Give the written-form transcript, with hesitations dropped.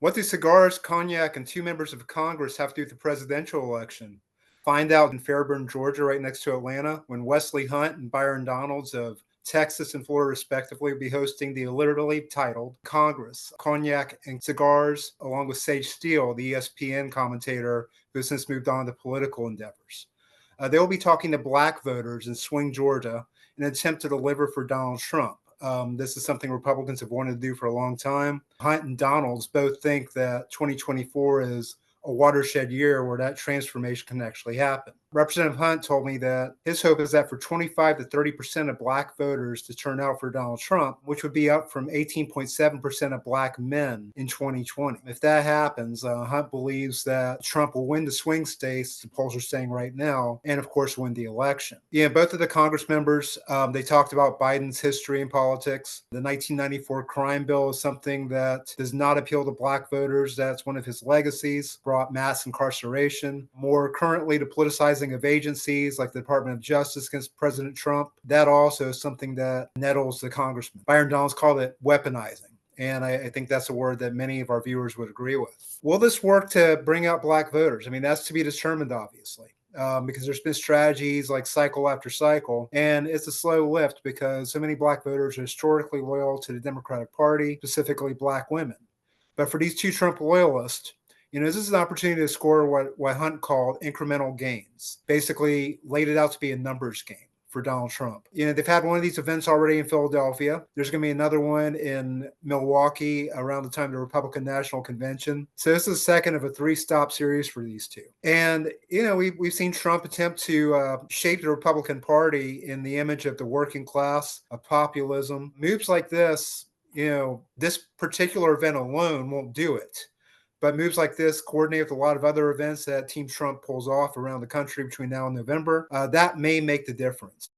What do cigars, cognac, and two members of Congress have to do with the presidential election? Find out in Fairburn, Georgia, right next to Atlanta, when Wesley Hunt and Byron Donalds of Texas and Florida, respectively, will be hosting the literally titled Congress, Cognac and Cigars, along with Sage Steele, the ESPN commentator who has since moved on to political endeavors. They will be talking to black voters in swing Georgia in an attempt to deliver for Donald Trump. This is something Republicans have wanted to do for a long time. Hunt and Donalds both think that 2024 is a watershed year where that transformation can actually happen. Representative Hunt told me that his hope is that for 25 to 30% of black voters to turn out for Donald Trump, which would be up from 18.7% of black men in 2020. If that happens, Hunt believes that Trump will win the swing states, the polls are saying right now, and of course win the election. Yeah, both of the Congress members, they talked about Biden's history in politics. The 1994 crime bill is something that does not appeal to black voters. That's one of his legacies, brought mass incarceration. More currently, to politicizing of agencies like the Department of Justice against President Trump. That also is something that nettles the congressman. Byron Donalds called it weaponizing. And I think that's a word that many of our viewers would agree with. Will this work to bring out black voters? I mean, that's to be determined, obviously. Because there's been strategies like cycle after cycle, and it's a slow lift because so many black voters are historically loyal to the Democratic Party, specifically black women. But for these two Trump loyalists, this is an opportunity to score what Hunt called incremental gains. Basically, laid it out to be a numbers game for Donald Trump. They've had one of these events already in Philadelphia. There's going to be another one in Milwaukee around the time of the Republican National Convention. So this is the second of a three-stop series for these two. And, we've seen Trump attempt to shape the Republican Party in the image of the working class, of populism. Moves like this, this particular event alone won't do it. But moves like this, coordinated with a lot of other events that Team Trump pulls off around the country between now and November, that may make the difference.